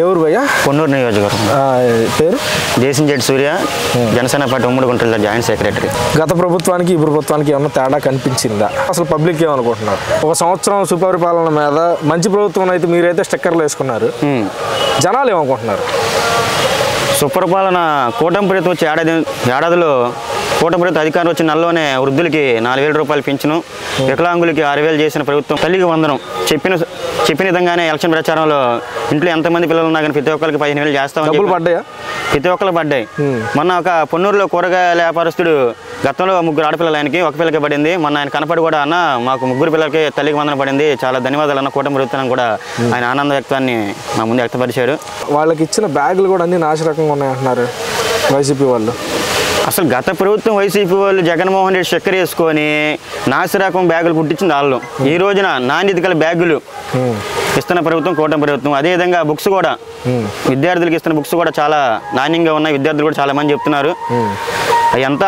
ఎవరు భయ్యా? పొన్నూరు నియోజకవర్గం. పేరు జేసింజెడ్ సూర్య, జనసేన పార్టీ ఉమ్మడి గుంటూరు జాయింట్ సెక్రటరీ. గత ప్రభుత్వానికి ఈ ప్రభుత్వానికి ఏమన్నా తేడా కనిపించిందా? అసలు పబ్లిక్ ఏమనుకుంటున్నారు? ఒక సంవత్సరం సుపరిపాలన మీద మంచి ప్రభుత్వం అయితే మీరైతే స్టిక్కర్లు వేసుకున్నారు, జనాలు ఏమనుకుంటున్నారు? సుపరిపాలన కూటమి ప్రభుత్వం వచ్చి ఏడాదిలో కూటమి ప్రభుత్వం అధికారం వచ్చిన నెలలోనే వృద్ధులకి 4,000 రూపాయలు పింఛను, వికలాంగులకి 6,000 చేసిన ప్రభుత్వం. తల్లికి వందనం చెప్పిన విధంగానే ఎలక్షన్ ప్రచారంలో ఇంట్లో ఎంతమంది పిల్లలు ఉన్నా కానీ ప్రతి ఒక్కరికి 15,000 చేస్తామని పడ్డాయా? ప్రతి ఒక్కరికి పడ్డాయి. మొన్న ఒక పొన్నూరులో కూరగాయల వ్యాపారస్తుడు గతంలో 3 ఆడపిల్లలు, ఆయనకి ఒక పిల్లకి పడింది. మొన్న ఆయన కనపడి కూడా అన్న మాకు 3 పిల్లలకి తల్లికి వందనం పడింది, చాలా ధన్యవాదాలు అన్న కూటమి ప్రభుత్వాన్ని కూడా ఆయన ఆనంద వ్యక్తాన్ని మా ముందు వ్యక్తపరిచారు. వాళ్ళకి ఇచ్చిన బ్యాగులు కూడా అన్ని నాశరకంగా ఉన్నాయంటున్నారు వైసీపీ వాళ్ళు. అసలు గత ప్రభుత్వం వైసీపీ వాళ్ళు జగన్మోహన్ రెడ్డి చక్కెర వేసుకొని నాసిరకం బ్యాగులు పుట్టించింది వాళ్ళు. ఈ రోజున నాణ్యత గల బ్యాగులు ఇస్తున్న ప్రభుత్వం కూటమి ప్రభుత్వం. అదేవిధంగా బుక్స్ కూడా విద్యార్థులకు ఇస్తున్న బుక్స్ కూడా చాలా నాణ్యంగా ఉన్నాయి. విద్యార్థులు కూడా చాలా మంది చెప్తున్నారు. ఎంత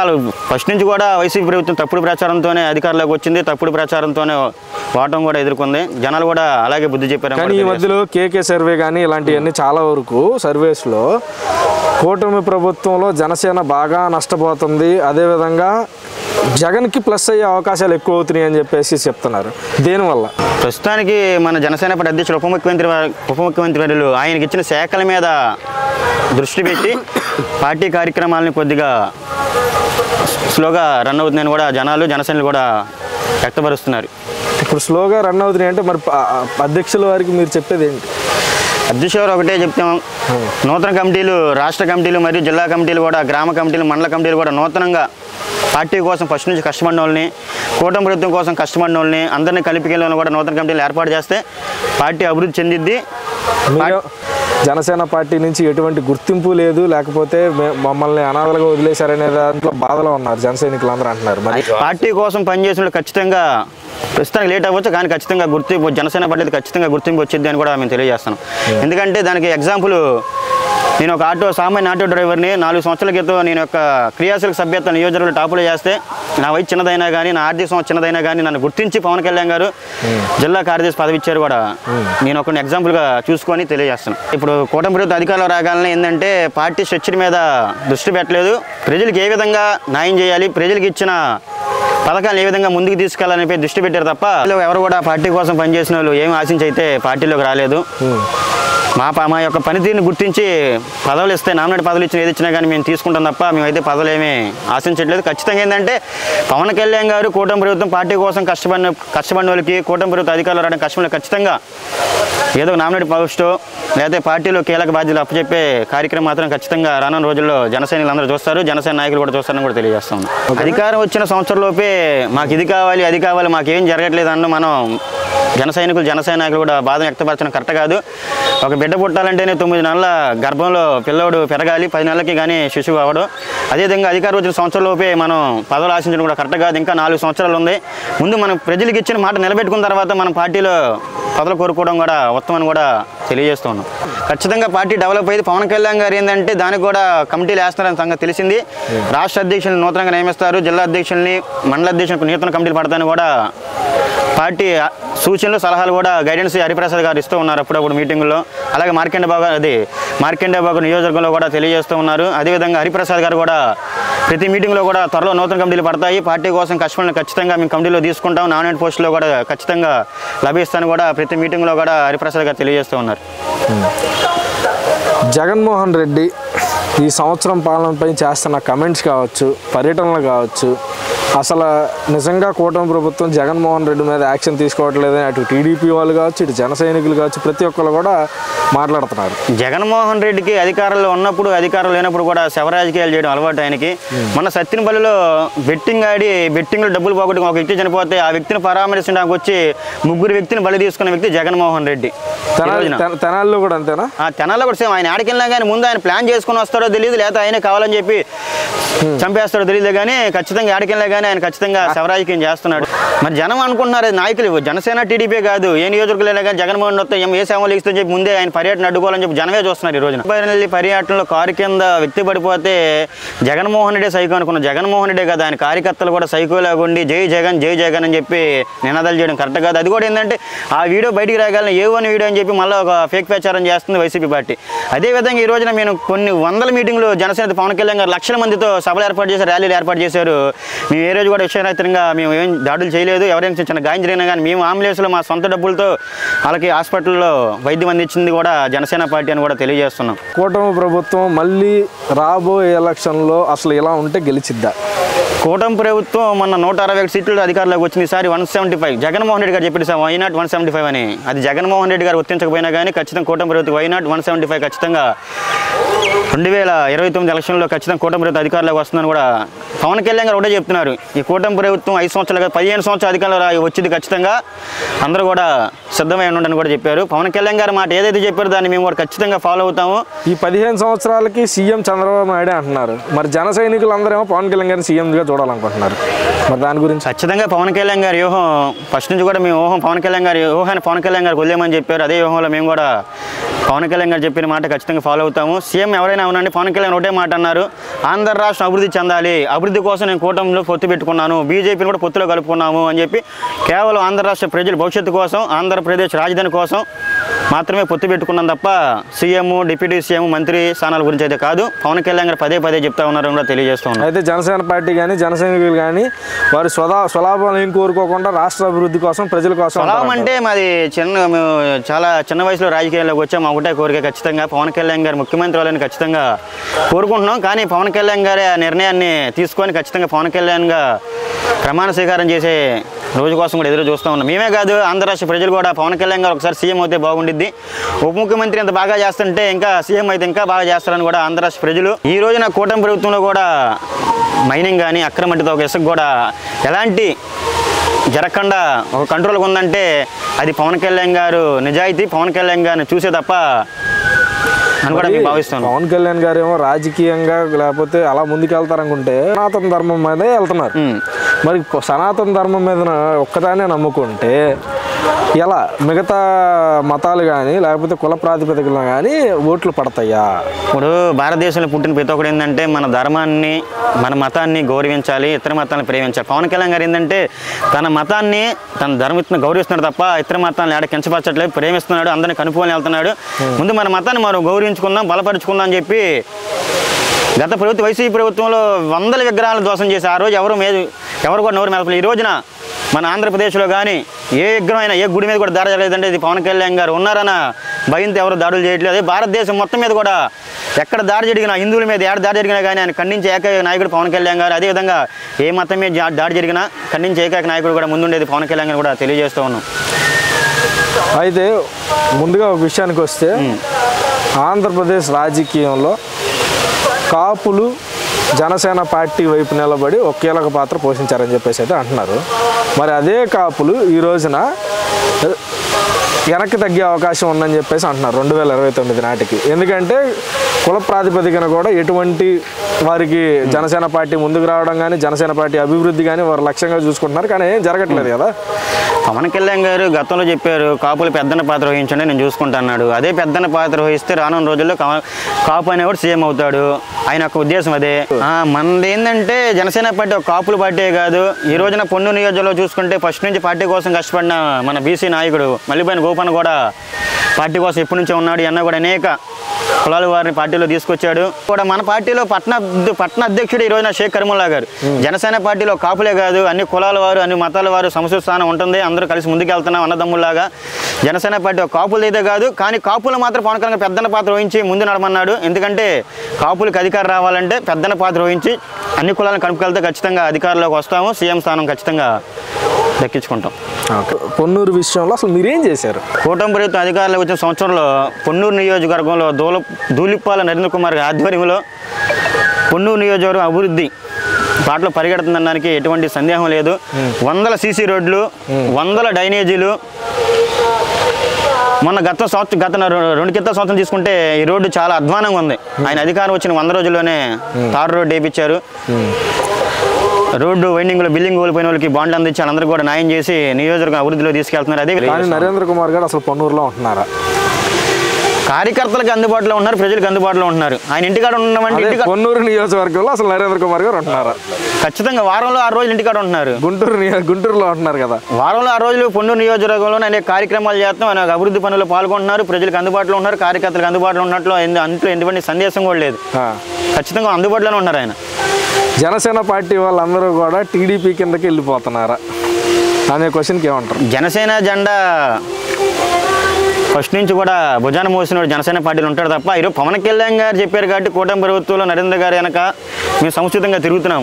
ఫస్ట్ నుంచి కూడా వైసీపీ ప్రభుత్వం తప్పుడు ప్రచారంతోనే అధికారంలోకి వచ్చింది, తప్పుడు ప్రచారంతోనే ఓటం కూడా ఎదుర్కొంది. జనాలు కూడా అలాగే బుద్ధి చెప్పారు. కానీ ఈ మధ్యలో కేకే సర్వే కానీ ఇలాంటివన్నీ చాలా వరకు సర్వేస్లో కూటమి ప్రభుత్వంలో జనసేన బాగా నష్టపోతుంది, అదేవిధంగా జగన్కి ప్లస్ అయ్యే అవకాశాలు ఎక్కువ అవుతున్నాయి అని చెప్పేసి చెప్తున్నారు. దేనివల్ల? ప్రస్తుతానికి మన జనసేన పార్టీ అధ్యక్షులు ఉప ముఖ్యమంత్రి ఆయనకి ఇచ్చిన శాఖల మీద దృష్టి పెట్టి పార్టీ కార్యక్రమాలను కొద్దిగా స్లోగా రన్ అవుతుందని కూడా జనసేనలు కూడా వ్యక్తపరుస్తున్నారు. ఇప్పుడు స్లోగా రన్ అవుతున్నాయి అంటే మరి అధ్యక్షుల వారికి మీరు చెప్పేది ఏంటి? అధ్యక్షులు ఒకటే చెప్తాం, నూతన కమిటీలు, రాష్ట్ర కమిటీలు మరియు జిల్లా కమిటీలు కూడా, గ్రామ కమిటీలు, మండల కమిటీలు కూడా నూతనంగా పార్టీ కోసం ఫస్ట్ నుంచి కష్టపడిన వాళ్ళని, కూటమి ప్రభుత్వం కోసం కష్టపడిన వాళ్ళని అందరినీ కలిపికెళ్ళి కూడా నూతన కమిటీలు ఏర్పాటు చేస్తే పార్టీ అభివృద్ధి చెందిద్ది. జనసేన పార్టీ నుంచి ఎటువంటి గుర్తింపు లేదు, లేకపోతే మమ్మల్ని అనాథలుగా వదిలేశారనే దాంట్లో బాధలో ఉన్నారు జన సైనికులు అందరూ అంటున్నారు. మరి పార్టీ కోసం పనిచేసిన ఖచ్చితంగా ప్రస్తుతానికి లేట్ అవ్వచ్చు, కానీ ఖచ్చితంగా గుర్తింపు జనసేన పార్టీ ఖచ్చితంగా గుర్తింపు వచ్చింది అని కూడా మేము తెలియజేస్తాను. ఎందుకంటే దానికి ఎగ్జాంపుల్, నేను ఒక సామాన్య ఆటో డ్రైవర్ని. 4 సంవత్సరాల క్రితం నేను ఒక క్రియాశీలక సభ్యత్వ నియోజకవర్గంలో టాపులో చేస్తే నా వయసు చిన్నదైనా కానీ, నా ఆర్థిక సంవత్సరం చిన్నదైనా కానీ నన్ను గుర్తించి పవన్ కళ్యాణ్ గారు జిల్లా కార్యదర్శి పదవి ఇచ్చారు కూడా. నేను ఒక ఎగ్జాంపుల్గా చూసుకొని తెలియజేస్తాను. ఇప్పుడు కూటమి ప్రభుత్వం అధికారంలో రాగానే ఏంటంటే పార్టీ స్ట్రక్చర్ మీద దృష్టి పెట్టలేదు, ప్రజలకు ఏ విధంగా న్యాయం చేయాలి, ప్రజలకు ఇచ్చిన పథకాలను ఏ విధంగా ముందుకు తీసుకెళ్లాలని దృష్టి పెట్టారు తప్ప ఎవరు కూడా పార్టీ కోసం పనిచేసిన వాళ్ళు ఏమి ఆశించి అయితే పార్టీలోకి రాలేదు. మా యొక్క పనితీరుని గుర్తించి పదవులు ఇస్తే, నామినేట్ పదవులు ఇచ్చిన ఏది ఇచ్చినా కానీ మేము తీసుకుంటాం తప్ప మేమైతే పదవులు ఏమీ ఆశించట్లేదు. ఖచ్చితంగా ఏంటంటే పవన్ కళ్యాణ్ గారు కూటమి ప్రభుత్వం పార్టీ కోసం కష్టపడిన వాళ్ళకి, కూటమి ప్రభుత్వం అధికారులు రావడం కష్టపడిన ఖచ్చితంగా ఏదో నామినేట్ పోస్టో లేకపోతే పార్టీలో కీలక బాధ్యతలు అప్పచెప్పే కార్యక్రమం మాత్రం ఖచ్చితంగా రానున్న రోజుల్లో జనసైనికులు అందరూ చూస్తారు, జనసేన నాయకులు కూడా చూస్తారని కూడా తెలియజేస్తాం. అధికారం వచ్చిన సంవత్సరంలోపే మాకు ఇది కావాలి, అది కావాలి, మాకేం జరగట్లేదు అన్న మనం జనసైన నాయకులు కూడా బాధను వ్యక్తపరచడం కరెక్ట్ కాదు. ఒక బిడ్డ పుట్టాలంటేనే 9 నెలల గర్భంలో పిల్లోడు పెరగాలి, 10 నెలలకి కానీ శిశువు అవ్వడం. అదేవిధంగా అధికారం వచ్చిన సంవత్సరంలోపే మనం పదవులు ఆశించడం కూడా కరెక్ట్ కాదు. ఇంకా 4 సంవత్సరాలు ఉంది. ముందు మనం ప్రజలకు ఇచ్చిన మాట నిలబెట్టుకున్న తర్వాత మనం పార్టీలో పదవులు కోరుకోవడం కూడా ఉత్తమని కూడా తెలియజేస్తూ ఉన్నాం. ఖచ్చితంగా పార్టీ డెవలప్ అయ్యి పవన్ కళ్యాణ్ గారు ఏంటంటే దానికి కూడా కమిటీలు వేస్తున్నారని సంగతి తెలిసింది. రాష్ట్ర అధ్యక్షులను నూతనంగా నియమిస్తారు, జిల్లా అధ్యక్షుల్ని, మండల అధ్యక్షులకు నూతన కమిటీలు పడతాయని కూడా పార్టీ సూచనలు, సలహాలు కూడా గైడెన్స్ హరిప్రసాద్ గారు ఇస్తూ ఉన్నారు అప్పుడప్పుడు మీటింగుల్లో. అలాగే మార్కండేయబాబు నియోజకవర్గంలో కూడా తెలియజేస్తూ ఉన్నారు. అదేవిధంగా హరిప్రసాద్ గారు కూడా ప్రతి మీటింగ్లో కూడా త్వరలో నూతన కమిటీలు పడతాయి, పార్టీ కోసం కష్టపడిన ఖచ్చితంగా మేము కమిటీలో తీసుకుంటాం, నామినేట్ పోస్టులో కూడా ఖచ్చితంగా లభిస్తాను కూడా ప్రతి మీటింగ్లో కూడా హరిప్రసాద్ గారు తెలియజేస్తూ ఉన్నారు. జగన్మోహన్ రెడ్డి ఈ సంవత్సరం పాలనపై చేస్తున్న కమెంట్స్ కావచ్చు, పర్యటనలు కావచ్చు, అసలు నిజంగా కూటమి ప్రభుత్వం జగన్మోహన్ రెడ్డి మీద యాక్షన్ తీసుకోవట్లేదని అటు టీడీపీ వాళ్ళు కావచ్చు, ఇటు జన సైనికులు కావచ్చు, ప్రతి ఒక్కరు కూడా మాట్లాడుతున్నారు. జగన్మోహన్ రెడ్డికి అధికారంలో ఉన్నప్పుడు, అధికారం లేనప్పుడు కూడా శవరాజకీయాలు చేయడం అలవాటు ఆయనకి. మొన్న సత్తినపల్లిలో బెట్టింగ్ ఆడి బెట్టింగ్లో డబ్బులు పోగొట్టుకుని ఒక వ్యక్తి చనిపోతే ఆ వ్యక్తిని పరామర్శించడానికి వచ్చి 3 వ్యక్తిని బలి తీసుకున్న వ్యక్తి జగన్మోహన్ రెడ్డి. తెనాల్లో కూడా అంతేనా? తెనాల్లో కూడా సేమ్. ఆయన ఆడికెళ్ళినా కానీ ముందు ఆయన ప్లాన్ చేసుకుని వస్తాడో తెలియదు, లేకపోతే ఆయనే కావాలని చెప్పి చంపేస్తాడో తెలియదు, కానీ ఖచ్చితంగా ఆడికెళ్ళినా కానీ ఆయన ఖచ్చితంగా శవరాజకీయం చేస్తున్నాడు. మరి జనం అనుకుంటున్నారు నాయకులు, జనసేన టీడీపీ కాదు, ఏ నియోజకవర్గంలో కానీ జగన్మోహన్ వస్తే ఏ సేవలు ఇస్తుందని చెప్పి ముందే ఆయన పర్యటన అడ్డుకోవాలని చెప్పి జనమే చూస్తున్నారు ఈ రోజున. బైరనల్లి పర్యటనలో కారు కింద వ్యక్తి పడిపోతే జగన్మోహన్ రెడ్డి సైకో అనుకున్న జగన్మోహన్ రెడ్డి కదా, ఆయన కార్యకర్తలు కూడా సైకోలాగా ఉండి జై జగన్ అని చెప్పి నినాదాలు చేయడం కరెక్ట్ కాదు. అది కూడా ఏంటంటే ఆ వీడియో బయటికి రాగాలని ఏ1 వీడియో అని చెప్పి మళ్ళీ ఒక ఫేక్ ప్రచారం చేస్తుంది వైసీపీ పార్టీ. అదేవిధంగా ఈ రోజున మేము కొన్ని వందల మీటింగ్లు జనసేన పవన్ కళ్యాణ్ గారు లక్షల మందితో సభలు ఏర్పాటు చేశారు, ర్యాలీలు ఏర్పాటు చేశారు. మేము ఏ రోజు కూడా విషయరహితంగా మేము ఏం దాడులు చేయలేదు. ఎవరైనా చిన్న గాయం జరిగినా కానీ మేము అంబులెన్స్లో మా సొంత డబ్బులతో వాళ్ళకి హాస్పిటల్లో వైద్యం అందించింది కూడా జనసేన పార్టీ అని కూడా తెలియజేస్తున్నాం. కూటమి ప్రభుత్వం మళ్ళీ రాబోయే ఎలక్షన్లో అసలు ఇలా ఉంటే గెలిచిద్దా? కూటమి ప్రభుత్వం మొన్న 161 సీట్లు అధికారంలోకి వచ్చింది. ఈసారి 175. జగన్మోహన్ రెడ్డి గారు చెప్పారు సార్ వై నాట్ 175 అని. అది జగన్మోహన్ రెడ్డి గారు గుర్తించకపోయినా కానీ ఖచ్చితంగా కూటమి ప్రభుత్వం వై నాట్ 175 ఖచ్చితంగా 2029 ఎలక్షన్లో ఖచ్చితంగా కూటమి ప్రభుత్వం అధికారంలోకి వస్తుందని కూడా పవన్ కళ్యాణ్ గారు ఒకటే చెప్తున్నారు. ఈ కూటమి ప్రభుత్వం 5 సంవత్సరాలుగా 15 సంవత్సరాల అధికారంలో వచ్చింది ఖచ్చితంగా అందరూ కూడా సిద్ధమై ఉండని కూడా చెప్పారు. పవన్ కళ్యాణ్ గారు మాట ఏదైతే చెప్పారో దాన్ని మేము కూడా ఖచ్చితంగా ఫాలో అవుతాము. ఈ 15 సంవత్సరాలకి సీఎం చంద్రబాబు నాయుడే అంటున్నారు. మరి జన సైనికులందరేమో పవన్ కళ్యాణ్ గారిని సీఎంగా చూడాలనుకుంటున్నారు. మరి దాని గురించి ఖచ్చితంగా పవన్ కళ్యాణ్ గారి వ్యూహం ఫస్ట్ నుంచి కూడా మేము పవన్ కళ్యాణ్ గారి వ్యూహాన్ని పవన్ కళ్యాణ్ గారికి వదిలేమని చెప్పారు. అదే వ్యూహంలో మేము కూడా పవన్ కళ్యాణ్ గారు చెప్పిన మాట ఖచ్చితంగా ఫాలో అవుతాము. సీఎం ఎవరైనా అవునండి పవన్ కళ్యాణ్ ఒకటే మాట అన్నారు, ఆంధ్ర రాష్ట్రం అభివృద్ధి చెందాలి, అభివృద్ధి కోసం నేను కూటమిలో పొత్తు పెట్టుకున్నాను, బీజేపీని కూడా పొత్తులో కలుపుకున్నాము అని చెప్పి కేవలం ఆంధ్ర రాష్ట్ర ప్రజల భవిష్యత్తు కోసం, ఆంధ్రప్రదేశ్ రాజధాని కోసం మాత్రమే పొత్తు పెట్టుకున్నాం తప్ప సీఎం, డిప్యూటీ సీఎం, మంత్రి స్థానాల గురించి అయితే కాదు. పవన్ కళ్యాణ్ గారు పదే చెప్తా ఉన్నారని కూడా తెలియజేస్తూ ఉన్నారు. అయితే జనసేన పార్టీ కానీ జనసైనికులు కానీ వారి స్వలాభాలు ఏం కోరుకోకుండా రాష్ట్ర అభివృద్ధి కోసం, ప్రజల కోసం. స్వలాభం అంటే మాది మేము చాలా చిన్న వయసులో రాజకీయాల్లోకి వచ్చాము. ఒకటే కోరిక ఖచ్చితంగా పవన్ కళ్యాణ్ గారు ముఖ్యమంత్రి వాళ్ళని ఖచ్చితంగా కోరుకుంటున్నాం. కానీ పవన్ కళ్యాణ్ గారి ఆ నిర్ణయాన్ని తీసుకొని ఖచ్చితంగా పవన్ కళ్యాణ్గా ప్రమాణ స్వీకారం చేసే రోజు కోసం కూడా ఎదురు చూస్తూ ఉన్నాం. మేమే కాదు ఆంధ్ర రాష్ట్ర ప్రజలు కూడా పవన్ కళ్యాణ్ గారు ఒకసారి సీఎం అయితే బాగుండిద్ది, ఉప ముఖ్యమంత్రి ఎంత బాగా చేస్తుంటే ఇంకా సీఎం అయితే ఇంకా బాగా చేస్తారని కూడా ఆంధ్ర రాష్ట్ర ప్రజలు. ఈ రోజున కూటమి ప్రభుత్వంలో కూడా మైనింగ్ కానీ అక్రమటితో ఒక ఇసుక కూడా ఎలాంటి జరగకుండా ఒక కంట్రోల్గా ఉందంటే అది పవన్ కళ్యాణ్ గారు నిజాయితీ, పవన్ కళ్యాణ్ గారిని చూసే తప్ప అని కూడా మేము భావిస్తాను. పవన్ కళ్యాణ్ గారు ఏమో రాజకీయంగా లేకపోతే అలా ముందుకు వెళ్తారనుకుంటే సనాతన ధర్మం మీదే వెళ్తున్నారు. మరి సనాతన ధర్మం మీద ఒక్కదానే నమ్ముకుంటే ఎలా మిగతా మతాలు కానీ లేకపోతే కుల ప్రాతిపదికలు కానీ ఓట్లు పడతాయా? ఇప్పుడు భారతదేశంలో పుట్టిన ప్రతి ఒక్కరు ఏంటంటే మన ధర్మాన్ని, మన మతాన్ని గౌరవించాలి, ఇతర మతాలను ప్రేమించాలి. పవన్ కళ్యాణ్ గారు ఏంటంటే తన మతాన్ని, తన ధర్మని గౌరవిస్తున్నాడు తప్ప ఇతర మతాలను ఏడ కించపరచట్లేదు, ప్రేమిస్తున్నాడు, అందరిని కనుక్కొని వెళ్తున్నాడు. ముందు మన మతాన్ని మనం గౌరవించుకుందాం, బలపరుచుకుందాం అని చెప్పి గత ప్రభుత్వం వైసీపీ ప్రభుత్వంలో వందల విగ్రహాలను దోషం చేసి ఆ రోజు ఎవరు కూడా నోరు మెదపలేదు. ఈ రోజున మన ఆంధ్రప్రదేశ్లో కానీ ఏ విగ్రహం అయినా ఏ గుడి మీద కూడా దాడి జరగలేదంటే ఇది పవన్ కళ్యాణ్ గారు ఉన్నారన్న భయంతో ఎవరు దాడులు చేయట్లేదు. అదే భారతదేశం మొత్తం మీద కూడా ఎక్కడ దాడి జరిగినా, హిందువుల మీద ఏడ దాడి జరిగినా కానీ ఆయన ఖండించే ఏకైక నాయకుడు పవన్ కళ్యాణ్ గారు. అదేవిధంగా ఏ మతం మీద దాడి జరిగినా ఖండించే ఏకైక నాయకుడు కూడా ముందుండేది పవన్ కళ్యాణ్ గారు కూడా తెలియజేస్తూ ఉన్నాం. అయితే ముందుగా విషయానికి వస్తే ఆంధ్రప్రదేశ్ రాజకీయంలో కాపులు జనసేన పార్టీ వైపు నిలబడి ఒక కీలక పాత్ర పోషించారని చెప్పేసి అయితే అంటున్నారు. మరి అదే కాపులు ఈ రోజున వెనక్కి తగ్గే అవకాశం ఉందని చెప్పేసి అంటున్నారు 2029 నాటికి. ఎందుకంటే కుల ప్రాతిపదికన కూడా ఎటువంటి వారికి జనసేన పార్టీ ముందుకు రావడం కానీ, జనసేన పార్టీ అభివృద్ధి కానీ వారు లక్ష్యంగా చూసుకుంటున్నారు. కానీ ఏం జరగట్లేదు కదా. పవన్ కళ్యాణ్ గారు గతంలో చెప్పారు కాపులు పెద్దన పాత్ర వహించండి, నేను చూసుకుంటా అన్నాడు. అదే పెద్దన పాత్ర వహిస్తే రానున్న రోజుల్లో కాపు అనేవాడు సీఎం అవుతాడు. ఆయన యొక్క ఉద్దేశం అదే. మనది ఏంటంటే జనసేన పార్టీ ఒక కాపుల పార్టీ కాదు. ఈ రోజున పొన్నూరు నియోజకవర్గంలో చూసుకుంటే ఫస్ట్ నుంచి పార్టీ కోసం కష్టపడిన మన బీసీ నాయకుడు మల్లిపోయిన గోపన్న కూడా పార్టీ కోసం ఎప్పటి నుంచో ఉన్నాడు. అన్న కూడా అనేక కులాల వారిని పార్టీలో తీసుకొచ్చాడు. కూడా మన పార్టీలో పట్టణ అధ్యక్షుడు ఈ రోజున షేక్ కరీముల్లా గారు. జనసేన పార్టీలో కాపులే కాదు అన్ని కులాల వారు, అన్ని మతాల వారు సముచిత స్థానం ఉంటుంది. అందరూ కలిసి ముందుకెళ్తున్నాం అన్నదమ్ముల్లాగా. జనసేన పార్టీ ఒక కాపులు అయితే కాదు, కానీ కాపులు మాత్రం పవన్ కళ్యాణ్ పెద్దన పాత్ర వహించి ముందు నడమన్నాడు. ఎందుకంటే కాపులకు అధికారం రావాలంటే పెద్దన పాత్ర వహించి అన్ని కులాలను కలుపుకెళ్తే ఖచ్చితంగా అధికారంలోకి వస్తాము, సీఎం స్థానం ఖచ్చితంగా దక్కించుకుంటాం. పొన్నూరు విషయంలో అసలు మీరేం చేశారు? కూటమి ప్రభుత్వం అధికారంలోకి వచ్చిన సంవత్సరంలో పొన్నూరు నియోజకవర్గంలో ధూళిపాల నరేంద్ర కుమార్ ఆధ్వర్యంలో పొన్నూరు నియోజకవర్గం అభివృద్ధి పాటలో పరిగెడుతుందనడానికి ఎటువంటి సందేహం లేదు. 100 సీసీ రోడ్లు, 100 డ్రైనేజీలు. మొన్న గత 2 క్రితం సంవత్సరం తీసుకుంటే ఈ రోడ్డు చాలా అధ్వానంగా ఉంది. ఆయన అధికారం వచ్చిన 100 రోజుల్లోనే తారు రోడ్డు వేయించారు. రోడ్డు వైండింగ్లో బిల్డింగ్ కోల్పోయిన వాళ్ళకి బాండ్లు అందించి అందరూ కూడా న్యాయం చేసి నియోజకవర్గం అభివృద్ధిలో తీసుకెళ్తున్నారు. అదే నరేంద్ర కుమార్ గారు అసలు పొన్నూరులో ఉంటున్నారా? కార్యకర్తలకు అందుబాటులో ఉన్నారు, ప్రజలకు అందుబాటులో ఉంటున్నారు. ఆయన ఇంటికాడ ఉన్నామంటే పొన్నూరు నియోజకవర్గంలో అసలు నరేంద్ర కుమార్ గారు ఉంటున్నారా? ఖచ్చితంగా వారంలో 6 రోజులు ఇంటికాడ ఉంటున్నారు. గుంటూరులో ఉంటున్నారు కదా, వారంలో 6 రోజులు పొన్నూరు నియోజకవర్గంలో అనేక కార్యక్రమాలు చేస్తాం, అనేక అభివృద్ధి పనులు పాల్గొంటున్నారు, ప్రజలకు అందుబాటులో ఉన్నారు, కార్యకర్తలకు అందుబాటులో ఉన్నట్లు అందులో ఎటువంటి సందేశం కూడా లేదు. ఖచ్చితంగా అందుబాటులోనే ఉన్నారు ఆయన. జనసేన పార్టీ వాళ్ళందరూ కూడా టీడీపీ కిందకి వెళ్ళిపోతున్నారా అనే క్వశ్చన్కి ఏమంటారు? జనసేన జెండా ఫస్ట్ నుంచి కూడా భుజాన మోసిన జనసేన పార్టీలు ఉంటాడు తప్ప ఈరోజు పవన్ కళ్యాణ్ గారు చెప్పారు కాబట్టి కూటమి ప్రభుత్వంలో నరేంద్ర గారు వెనక మేము సముచితంగా తిరుగుతున్నాం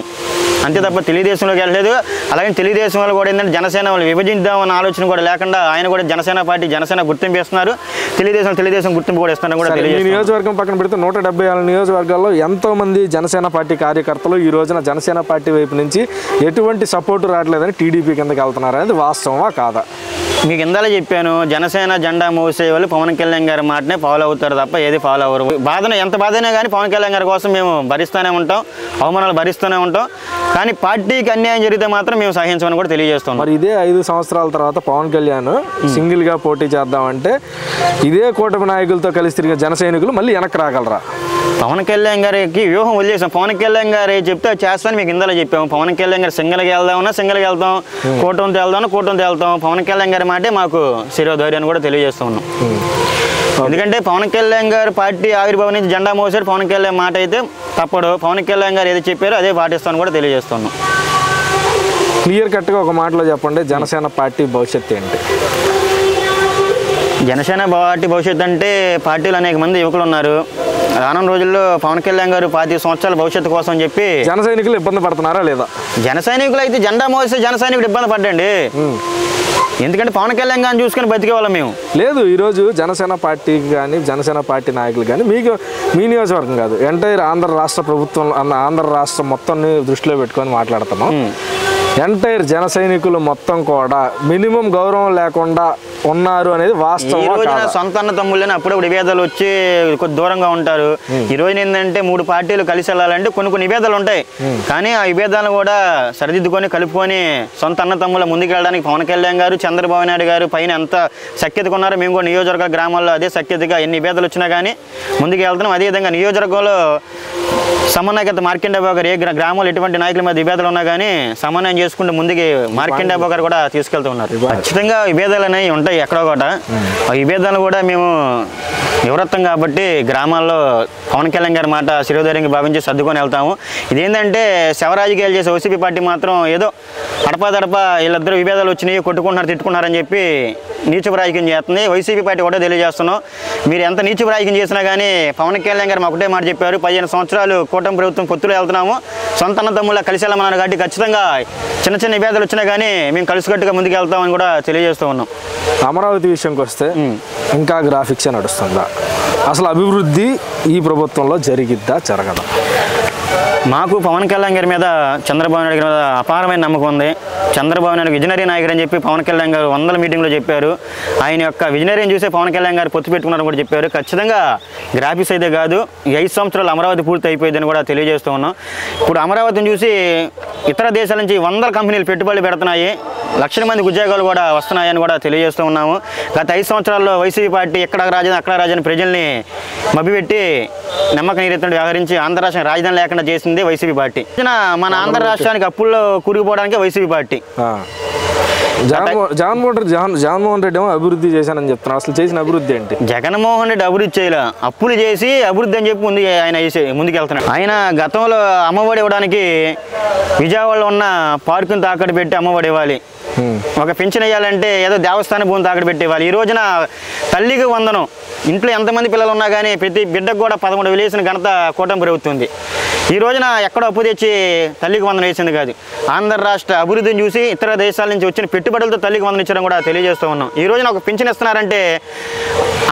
అంతే తప్ప తెలుగుదేశంలోకి వెళ్ళలేదు. అలాగే తెలుగుదేశం వాళ్ళు కూడా ఏంటంటే జనసేన వాళ్ళు విభజిద్దామన్న ఆలోచన కూడా లేకుండా ఆయన కూడా జనసేన పార్టీ జనసేన గుర్తింపు ఇస్తున్నారు, తెలుగుదేశం గుర్తింపు కూడా ఇస్తున్నారు కూడా తెలియజేస్తున్నారు. ఈ నియోజకవర్గం పక్కన పెడితే 174 నియోజకవర్గాల్లో ఎంతో మంది జనసేన పార్టీ కార్యకర్తలు ఈ రోజున జనసేన పార్టీ వైపు నుంచి ఎటువంటి సపోర్టు రావట్లేదని టీడీపీ కిందకి వెళ్తున్నారు అనేది వాస్తవమా కాదా? మీకు ఇందాలే చెప్పాను, జనసేన జెండా మోసే వాళ్ళు పవన్ కళ్యాణ్ గారి మాటనే ఫాలో అవుతారు తప్ప ఏది ఫాలో అవ్వరు. ఎంత బాధైనా కానీ పవన్ కళ్యాణ్ గారి కోసం మేము భరిస్తూనే ఉంటాం, అవమానాలు భరిస్తూనే ఉంటాం. కానీ పార్టీకి అన్యాయం జరిగితే మాత్రం మేము సహించమని కూడా తెలియజేస్తాం. మరి ఇదే 5 సంవత్సరాల తర్వాత పవన్ కళ్యాణ్ సింగిల్గా పోటీ చేద్దామంటే ఇదే కూటమి నాయకులతో కలిసి తిరిగే జన సైనికులు మళ్ళీ వెనక్కి రాగలరా? పవన్ కళ్యాణ్ గారికి వ్యూహం వదిలేసాం. పవన్ కళ్యాణ్ గారు చెప్తే చేస్తాను మీకు ఇందాలో చెప్పాము. పవన్ కళ్యాణ్ గారు సింగిల్గా వెళ్దామన్నా సింగిల్గా వెళ్తాం, కూటమితో వెళ్తాం. పవన్ కళ్యాణ్ గారి మాటే మాకు శిరోధైర్యాన్ని కూడా తెలియజేస్తూ ఉన్నాం. ఎందుకంటే పవన్ కళ్యాణ్ గారు పార్టీ ఆవిర్భావం నుంచి జెండా మోసారు, పవన్ కళ్యాణ్ మాట అయితే తప్పడు. పవన్ కళ్యాణ్ గారు ఏది చెప్పారో అదే పాటిస్తాను కూడా తెలియజేస్తున్నాం. క్లియర్ కట్గా ఒక మాటలో చెప్పండి, జనసేన పార్టీ భవిష్యత్తు ఏంటి? జనసేన పార్టీ భవిష్యత్తు అంటే పార్టీలో అనేక మంది యువకులు ఉన్నారు. రానున్న రోజుల్లో పవన్ కళ్యాణ్ గారు 5 సంవత్సరాల భవిష్యత్తు కోసం చెప్పి జన సైనికులు ఇబ్బంది పడుతున్నారా లేదా? జన సైనికులు అయితే జెండా మోసే జన సైనికుడు ఇబ్బంది పడ్డండి. ఎందుకంటే పవన్ కళ్యాణ్ గారిని చూసుకొని బతికే వాళ్ళం మేము. లేదు, ఈరోజు జనసేన పార్టీకి కానీ జనసేన పార్టీ నాయకులు కానీ మీ నియోజకవర్గం కాదు, ఎంటైర్ ఆంధ్ర రాష్ట్ర ప్రభుత్వం ఆంధ్ర రాష్ట్రం మొత్తాన్ని దృష్టిలో పెట్టుకొని మాట్లాడుతున్నాం. ఎంటైర్ జన సైనికులు మొత్తం కూడా మినిమం గౌరవం లేకుండా ఉన్నారు అనేది వాస్తవం. సొంత అన్న తమ్ముళ్ళని అప్పుడప్పుడు విభేదాలు వచ్చి కొద్ది దూరంగా ఉంటారు. ఈ రోజు ఏంటంటే 3 పార్టీలు కలిసి వెళ్ళాలంటే కొన్ని విభేదాలు ఉంటాయి. కానీ ఆ విభేదాలను కూడా సరిదిద్దుకొని కలుపుకొని సొంత అన్న తమ్ముళ్ళ ముందుకు వెళ్ళడానికి పవన్ కళ్యాణ్ గారు, చంద్రబాబు నాయుడు గారు పైన ఎంత సఖ్యతగా ఉన్నారో మేము కూడా నియోజకవర్గ గ్రామాల్లో అదే సఖ్యతగా ఎన్ని విభేదాలు వచ్చినా కానీ ముందుకు వెళ్తున్నాం. అదేవిధంగా నియోజకవర్గంలో సమన్వయకర్త మార్కండే బాబు గారు ఏ గ్రామంలో ఎటువంటి నాయకుల మీద విభేదాలు ఉన్నా కానీ సమన్వయం చేసుకుంటూ ముందుకి మార్కండే బాబు గారు కూడా తీసుకెళ్తూ ఉన్నారు. ఖచ్చితంగా విభేదాలు అనేవి ఉంటాయి ఎక్కడో కూడా. ఆ విభేదాలు కూడా మేము యువరత్వం కాబట్టి గ్రామాల్లో పవన్ కళ్యాణ్ గారి మాట శిరోధైర్యంగా భావించి సర్దుకొని వెళ్తాము. ఇదేంటంటే శవరాజకీయాలు చేసే వైసీపీ పార్టీ మాత్రం ఏదో అడపా వీళ్ళిద్దరు విభేదాలు వచ్చినాయి, కొట్టుకుంటున్నారు, తిట్టుకున్నారని చెప్పి నీచపు రాజకీయం చేస్తుంది. వైసీపీ పార్టీ ఒకటే తెలియజేస్తున్నాం, మీరు ఎంత నీచపు రాజకీయం చేసినా కానీ పవన్ కళ్యాణ్ గారు ఒకటే మాట చెప్పారు, 15 సంవత్సరాలు కూటమి ప్రభుత్వం పొత్తులో వెళ్తున్నాము, సొంత అన్న తమ్ముళ్ళ కలిసి వెళ్ళమన్నారు కాబట్టి ఖచ్చితంగా చిన్న విభేదాలు వచ్చినా కానీ మేము కలిసికట్టుగా ముందుకు వెళ్తామని కూడా తెలియజేస్తూ ఉన్నాం. అమరావతి విషయంకి వస్తే ఇంకా గ్రాఫిక్స్ నడుస్తుందా? అసలు అభివృద్ధి ఈ ప్రభుత్వంలో జరిగిద్దా జరగదా? మాకు పవన్ కళ్యాణ్ గారి మీద చంద్రబాబు నాయుడు గారి మీద అపారమైన నమ్మకం ఉంది. చంద్రబాబు నాయుడు విజనరీ నాయకుడు అని చెప్పి పవన్ కళ్యాణ్ గారు 100 మీటింగ్లో చెప్పారు. ఆయన యొక్క విజనరీని చూసే పవన్ కళ్యాణ్ గారు పొత్తు పెట్టుకున్నారని కూడా చెప్పారు. ఖచ్చితంగా గ్రాఫిక్స్ అయితే కాదు, ఈ 5 సంవత్సరాలు అమరావతి పూర్తి అయిపోయిందని కూడా తెలియజేస్తూ ఉన్నాం. ఇప్పుడు అమరావతిని చూసి ఇతర దేశాల నుంచి 100 కంపెనీలు పెట్టుబడులు పెడుతున్నాయి, లక్షల మంది ఉద్యోగాలు కూడా వస్తున్నాయని కూడా తెలియజేస్తూ ఉన్నాము. గత 5 సంవత్సరాల్లో వైసీపీ పార్టీ ఎక్కడ రాజధాని అక్కడ రాజధాని ప్రజల్ని మభ్యపెట్టి నమ్మక నీరెత్తుడు వ్యవహరించి ఆంధ్ర రాష్ట్రం రాజధాని లేకుండా చేసింది వైసీపీ పార్టీ. మన ఆంధ్ర రాష్ట్రానికి అప్పుల్లో కూరుకుపోవడానికి వైసీపీ పార్టీ. జగన్మోహన్ రెడ్డి ఏమో అభివృద్ధి చేశానని చెప్తున్నారు. అసలు చేసిన అభివృద్ధి ఏంటి? జగన్మోహన్ రెడ్డి అభివృద్ధి చేయలే, అప్పులు చేసి అభివృద్ధి అని చెప్పి ఆయన ముందుకెళ్తున్నాడు. ఆయన గతంలో అమ్మఒడి ఇవ్వడానికి విజయవాడలో ఉన్న పార్కుని తాకట్టు పెట్టి అమ్మఒడి ఇవ్వాలి, ఒక పెన్షన్ వేయాలంటే ఏదో దేవస్థాన భూమిని తాకట్టు పెట్టి ఇవ్వాలి. ఈ రోజున తల్లికి వందనం, ఇంట్లో ఎంతమంది పిల్లలు ఉన్నా కానీ ప్రతి బిడ్డకు కూడా 13,000 వేసిన ఘనత కూటమి ప్రభుత్వం. ఈ రోజున ఎక్కడో అప్పు తెచ్చి తల్లికి వందనం వేసింది కాదు, ఆంధ్ర రాష్ట్ర అభివృద్ధిని చూసి ఇతర దేశాల నుంచి వచ్చిన పెట్టుబడులతో తల్లికి వందనం ఇచ్చడం కూడా తెలియజేస్తూ ఉన్నాం. ఈ రోజున ఒక పెన్షన్ ఇస్తున్నారంటే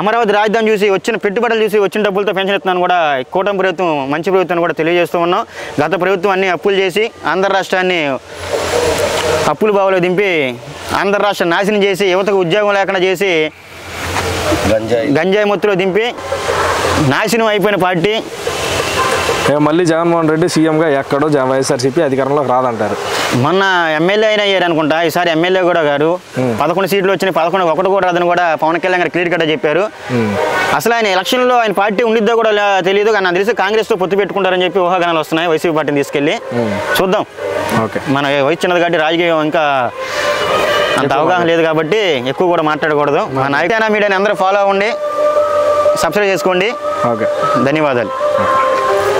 అమరావతి రాజధాని చూసి వచ్చిన పెట్టుబడులు చూసి వచ్చిన డబ్బులతో పెన్షన్ ఇస్తున్నాను కూడా కూటమి ప్రభుత్వం మంచి ప్రభుత్వం కూడా తెలియజేస్తూ ఉన్నాం. గత ప్రభుత్వం అన్ని అప్పులు చేసి ఆంధ్ర రాష్ట్రాన్ని అప్పుల బావులో దింపి ఆంధ్ర రాష్ట్రం నాశనం చేసి యువతకు ఉద్యోగం లేకుండా చేసి గంజాయి మొత్తులో దింపి నాశనం అయిపోయిన పార్టీ. మళ్ళీ జగన్మోహన్ రెడ్డి సీఎంగా ఎక్కడో వైఎస్ఆర్సీపీ అధికారంలోకి రాదంటారు. మొన్న ఎమ్మెల్యే అయినా అయ్యారు అనుకుంటా, ఈసారి ఎమ్మెల్యే కూడా గారు 11 సీట్లు వచ్చినాయి, 11 ఒకటి కూడా రాదని కూడా పవన్ కళ్యాణ్ గారు క్లియర్ కట్గా చెప్పారు. అసలు ఆయన ఎలక్షన్లో ఆయన పార్టీ ఉండిద్దో కూడా తెలియదు, కానీ నాకు తెలిసి కాంగ్రెస్తో పొత్తు పెట్టుకుంటారని చెప్పి ఊహాగానాలు వస్తున్నాయి వైసీపీ పార్టీని తీసుకెళ్ళి. చూద్దాం. ఓకే, మన వయసు చిన్నది కాబట్టి రాజకీయం ఇంకా అంత అవగాహన లేదు కాబట్టి ఎక్కువ కూడా మాట్లాడకూడదు. మా నాయకైనా మీడియాని అందరూ ఫాలో అవ్వండి, సబ్స్క్రైబ్ చేసుకోండి. ఓకే, ధన్యవాదాలు.